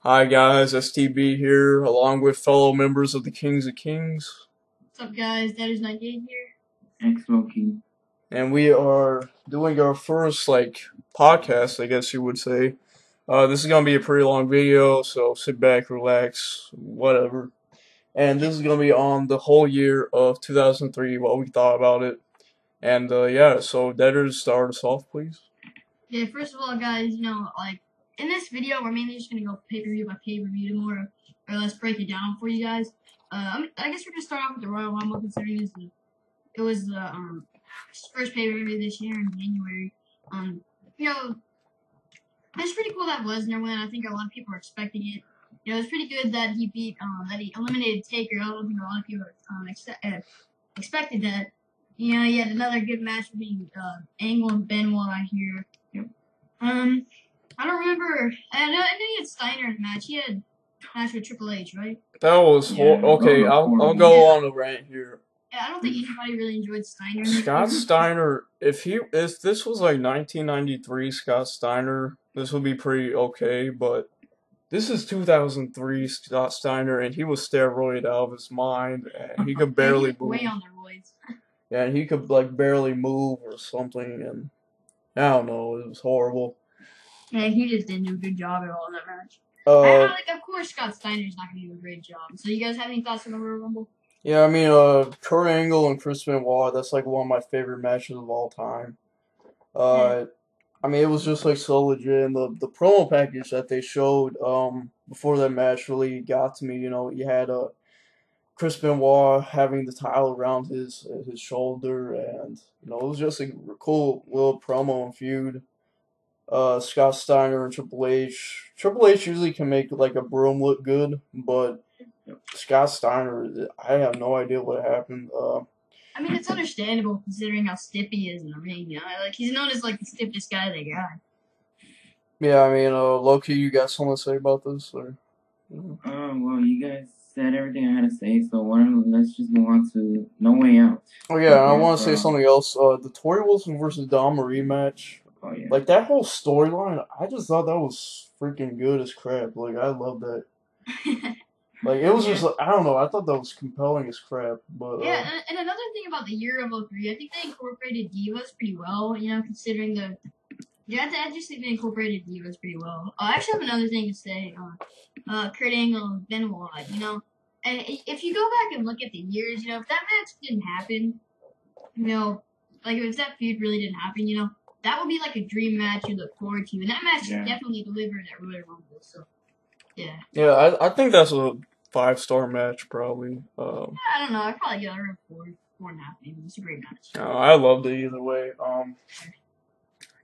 Hi guys, STB here, along with fellow members of the Kings of Kings. What's up, guys? That is 98 here. X-Loki. And we are doing our first, podcast, I guess you would say. This is gonna be a pretty long video, so sit back, relax, whatever. And this is gonna be on the whole year of 2003, what we thought about it. And, yeah, so Deaders, start us off, please. Yeah, first of all, guys, in this video, we're mainly just gonna go pay-per-view by pay-per-view to more or less break it down for you guys. I guess we're gonna start off with the Royal Rumble, considering it was the first pay-per-view this year in January. You know, it's pretty cool that Lesnar won. I think a lot of people were expecting it. You know, it's pretty good that he he eliminated Taker. I don't think a lot of people expected that. You know, he had another good match between Angle and Benoit here. Yep. I don't remember. I know he had Steiner in the match. He had a match with Triple H, right? That was okay. I'll go on a rant here. Yeah, I don't think anybody really enjoyed Steiner. Scott Steiner, if this was like 1993 Scott Steiner, this would be pretty okay, but this is 2003 Scott Steiner, and he was steroided out of his mind, and he could barely move. Way on steroids. Yeah, and he could barely move or something, and I don't know, it was horrible. Yeah, he just didn't do a good job at all in that match. Of course, Scott Steiner's not gonna do a great job. So, you guys have any thoughts on the Royal Rumble? Yeah, I mean, Kurt Angle and Chris Benoit, that's like one of my favorite matches of all time. I mean, it was just like so legit, and the promo package that they showed before that match really got to me. You know, you had Chris Benoit having the title around his shoulder, and you know, it was just a cool little promo and feud. Scott Steiner and Triple H. Triple H usually can make like a broom look good, but Scott Steiner, I have no idea what happened. I mean, it's understandable considering how stiff he is in the ring. You know, like he's known as like the stiffest guy they got. Yeah, I mean, Loki, you got something to say about this, or? Well, you guys said everything I had to say, so let's just move on to No Way Out. Oh yeah, I want to say something else. The Tori Wilson versus Dom Marie match. Oh yeah. Like that whole storyline, I just thought that was freaking good as crap. Like I love that. Like it was just, I don't know. I thought that was compelling as crap. But yeah, and another thing about the year of 03, I think they incorporated divas pretty well. You know, considering the I just think they incorporated divas pretty well. I actually have another thing to say. Kurt Angle and Benoit. You know, and if you go back and look at the years, you know, if that match didn't happen, you know, like if that feud really didn't happen, you know, that would be like a dream match you look forward to, and that match definitely delivered at Royal Rumble. So, yeah. Yeah, I think that's a 5-star match probably. I don't know. I'd probably give it a 4.5 maybe. It's a great match. I loved it either way.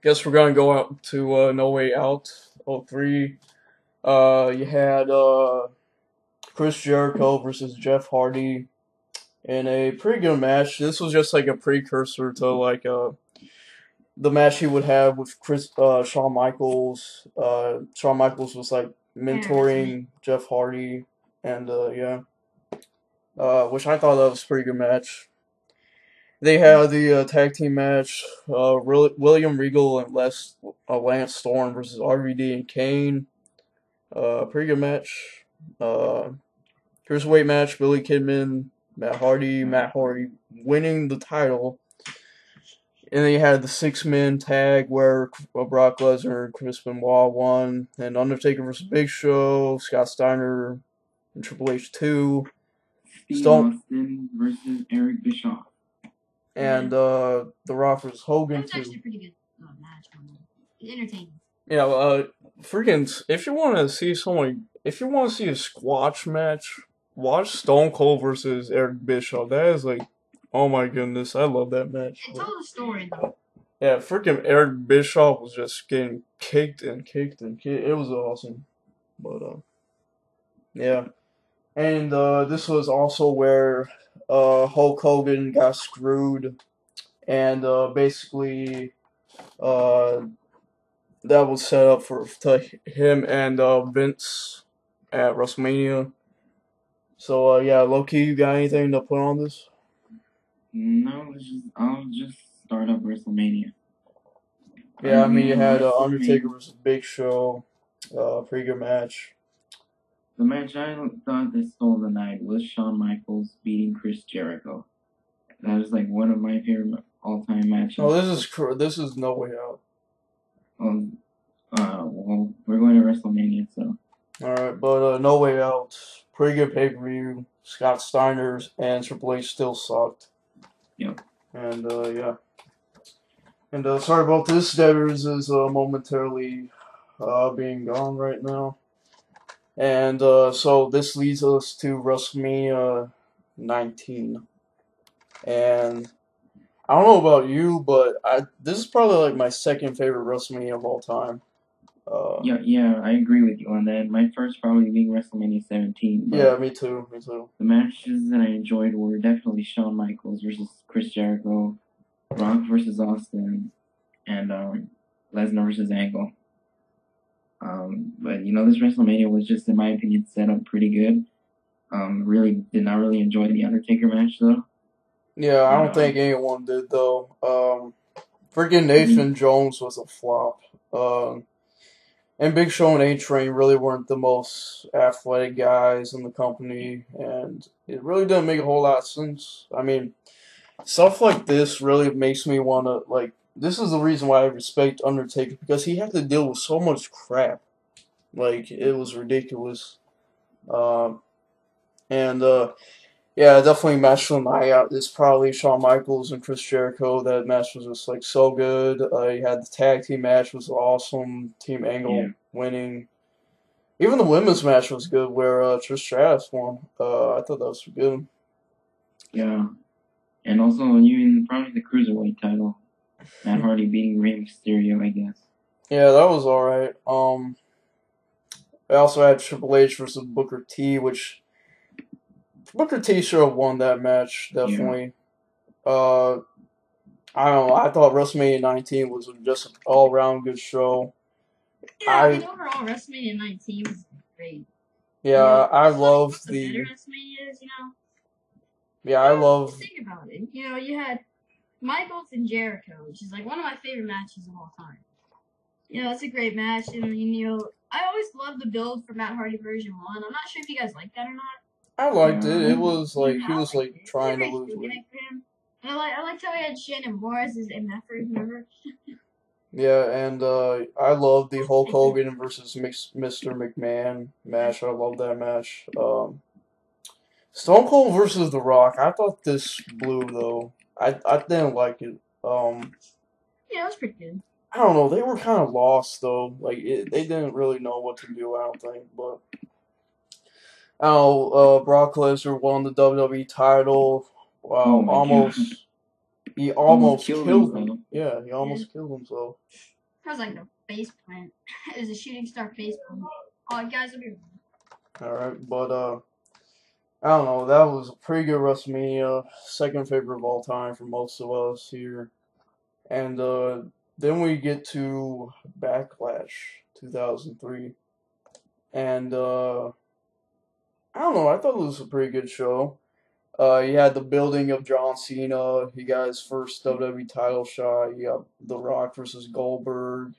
Guess we're gonna go out to No Way Out 03. You had Chris Jericho versus Jeff Hardy in a pretty good match. This was just like a precursor to like the match he would have with Shawn Michaels. Shawn Michaels was like mentoring Jeff Hardy, and which I thought that was a pretty good match. They had the tag team match, William Regal and Lance Storm versus RVD and Kane. Pretty good match. Cruiserweight match, Billy Kidman, Matt Hardy winning the title. And then you had the 6-man tag where Brock Lesnar and Chris Benoit won, and Undertaker versus Big Show, Scott Steiner and Triple H 2. Steve Austin versus Eric Bischoff. And The Rock versus Hogan 2. That was actually a pretty good match. Entertaining. Yeah, freaking, if you want to see a squash match, watch Stone Cold versus Eric Bischoff. That is like, oh my goodness, I love that match. It told a story though. Yeah, freaking Eric Bischoff was just getting kicked and kicked and kicked. It was awesome. But, yeah. And, this was also where, Hulk Hogan got screwed. And, basically, that was set up to him and Vince at WrestleMania. So yeah, Loki, you got anything to put on this? No, I'll just start up WrestleMania. Yeah, I mean you had Undertaker versus Big Show, pretty good match. The match I thought that stole the night was Shawn Michaels beating Chris Jericho. That was like one of my favorite all-time matches. No, this is No Way Out. Well, we're going to WrestleMania, so. Alright, but No Way Out, pretty good pay-per-view. Scott Steiner's and Triple H still sucked. Yep. And yeah. And sorry about this, Devers is momentarily being gone right now. And so this leads us to WrestleMania 19. And I don't know about you, but this is probably like my second favorite WrestleMania of all time. Yeah, I agree with you on that. My first probably being WrestleMania 17. But yeah, me too. The matches that I enjoyed were definitely Shawn Michaels versus Chris Jericho, Rock versus Austin, and Lesnar versus Angle. But this WrestleMania was just, in my opinion, set up pretty good. Really did not really enjoy the Undertaker match though. Yeah, I don't think anyone did though. Freaking Nathan Jones was a flop. And Big Show and A-Train really weren't the most athletic guys in the company, and it really didn't make a whole lot of sense. I mean, stuff like this really makes me want to, like, this is the reason why I respect Undertaker, because he had to deal with so much crap. Like, it was ridiculous. Yeah, definitely match of the night out is probably Shawn Michaels and Chris Jericho. That match was just like so good. You had the tag team match was awesome. Team Angle winning. Even the women's match was good, where Trish Stratus won. I thought that was good. Yeah, and also even probably the cruiserweight title, Matt Hardy beating Rey Mysterio, I guess. Yeah, that was all right. I also had Triple H versus Booker T, which Booker T should have won that match, definitely. Yeah. I don't know. I thought WrestleMania 19 was just an all-around good show. Yeah, I mean, overall, WrestleMania 19 was great. Yeah, I love the better WrestleManias, Yeah, I love. Think about it. You had Michaels and Jericho, which is like one of my favorite matches of all time. It's a great match, and I always loved the build for Matt Hardy version 1. I'm not sure if you guys like that or not. I liked it. It was like he was like trying to lose weight. And I liked how he had Shannon Morris as MF, remember? Yeah, and I love the Hulk Hogan versus Mr. McMahon match. I love that match. Stone Cold versus The Rock. I thought this blew though. I didn't like it. Yeah, it was pretty good. I don't know. They were kind of lost though. Like they didn't really know what to do. I don't think, but. Brock Lesnar won the WWE title. Wow, he almost killed him. Yeah, he almost killed himself. That was like a face plant. It was a shooting star face plant. Oh, guys, will be all right, but I don't know. That was a pretty good WrestleMania. Second favorite of all time for most of us here. And then we get to Backlash 2003, and I don't know. I thought it was a pretty good show. You had the building of John Cena. He got his first WWE title shot. You got The Rock versus Goldberg.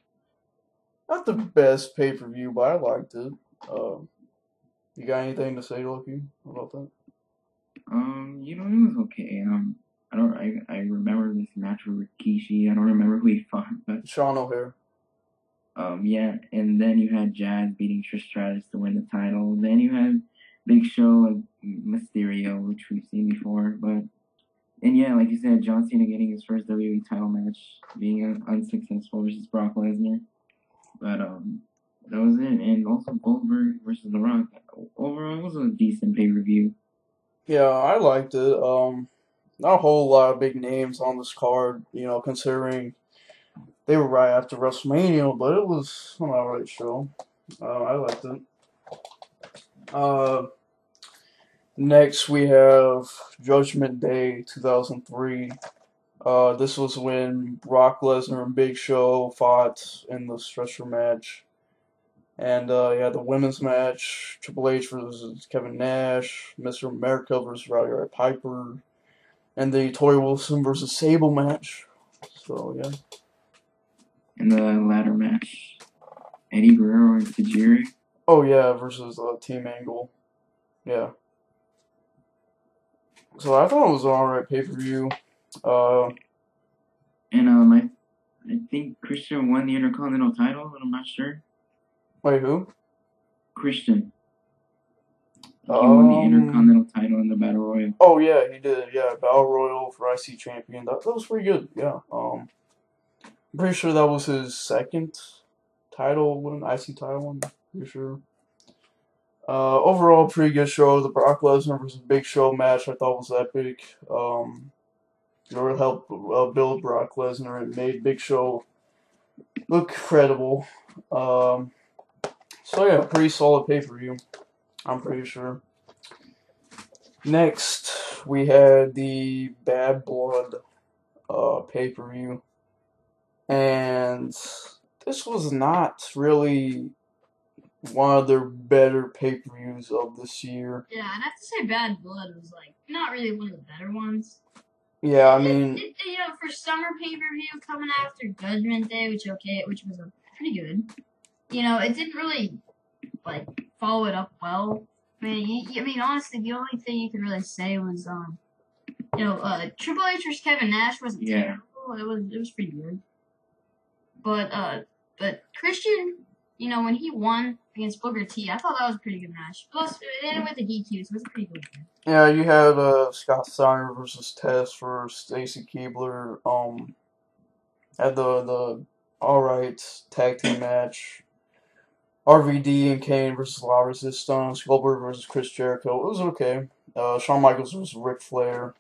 Not the best pay-per-view, but I liked it. You got anything to say, Loki, about that? It was okay. I remember this match with Rikishi. I don't remember who he fought, but Sean O'Hare. Yeah, and then you had Jazz beating Trish Stratus to win the title. Then you had Big Show and Mysterio, which we've seen before, and yeah, like you said, John Cena getting his first WWE title match, being unsuccessful versus Brock Lesnar. But that was it, and also Goldberg versus The Rock. Overall, it was a decent pay-per-view. Yeah, I liked it. Not a whole lot of big names on this card, considering they were right after WrestleMania, but it was an alright show. I liked it. Next, we have Judgment Day 2003. This was when Brock Lesnar and Big Show fought in the stretcher match. And you had the women's match, Triple H versus Kevin Nash, Mr. America versus Roddy Piper, and the Tori Wilson versus Sable match. So, yeah. In the ladder match, Eddie Guerrero and Tajiri. Oh yeah, versus Team Angle. Yeah. So I thought it was an alright pay-per-view. And I think Christian won the Intercontinental title, but I'm not sure. Wait, who? Christian. He won the Intercontinental title in the Battle Royal. Oh yeah, he did. Yeah, Battle Royal for IC champion. That was pretty good. Yeah. I'm pretty sure that was his second title win, IC title win. Pretty sure. Overall, pretty good show. The Brock Lesnar versus Big Show match I thought was epic. It really helped build Brock Lesnar and made Big Show look credible. So yeah, pretty solid pay-per-view. I'm pretty sure. Next, we had the Bad Blood pay-per-view, and this was not really one of their better pay-per-views of this year. Yeah, I'd have to say Bad Blood was like not really one of the better ones. Yeah, I mean, you know, for summer pay-per-view coming after Judgment Day, which was pretty good. You know, it didn't really like follow it up well. I mean, honestly, the only thing you could really say was, Triple H versus Kevin Nash wasn't terrible. It was pretty good. But Christian, you know, when he won against Booker T, I thought that was a pretty good match. Plus, it ended with the DQ, so it was a pretty good match. yeah, you had Scott Steiner versus Test for Stacy Keibler. Had the alright tag team match. RVD and Kane versus La Resistance. Goldberg versus Chris Jericho. It was okay. Shawn Michaels versus Ric Flair.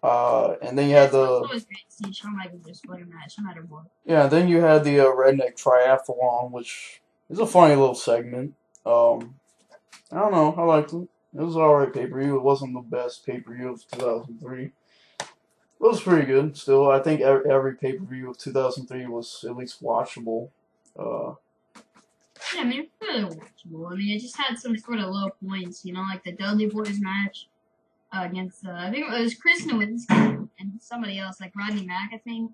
And then you had the. It's always great to see Shawn Michaels just win a match, no matter what. Yeah, then you had the Redneck Triathlon, which is a funny little segment. I don't know. I liked it. It was an alright pay-per-view. It wasn't the best pay-per-view of 2003. It was pretty good. Still, I think every pay-per-view of 2003 was at least watchable. Yeah, I mean, it's really watchable. I mean, it just had some sort of low points, you know, like the Dudley Boys match against, I think it was Chris Nowinski and somebody else, like Rodney Mack, I think,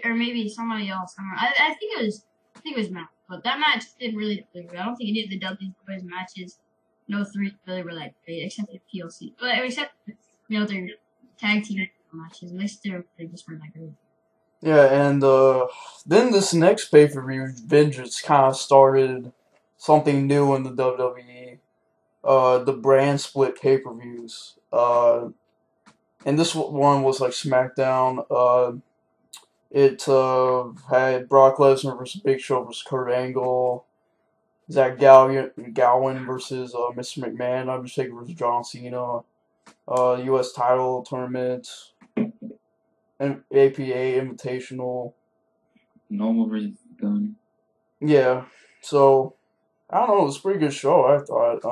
or maybe somebody else. I think it was Mack, but that match didn't really deliver. I don't think any of the Dudley Boys matches, no three really were that great, except for PLC. But except, you know, their tag team matches, at least they just weren't that great. Yeah, and then this next pay-per-view, Vengeance, kind of started something new in the WWE. The brand split pay-per-views. And this one was like SmackDown. It had Brock Lesnar versus Big Show versus Kurt Angle. Zach Gowen versus Mr. McMahon. Undertaker versus John Cena. U.S. title tournament. And APA Invitational. Normal versus Gunn. Yeah, so I don't know. It was a pretty good show, I thought.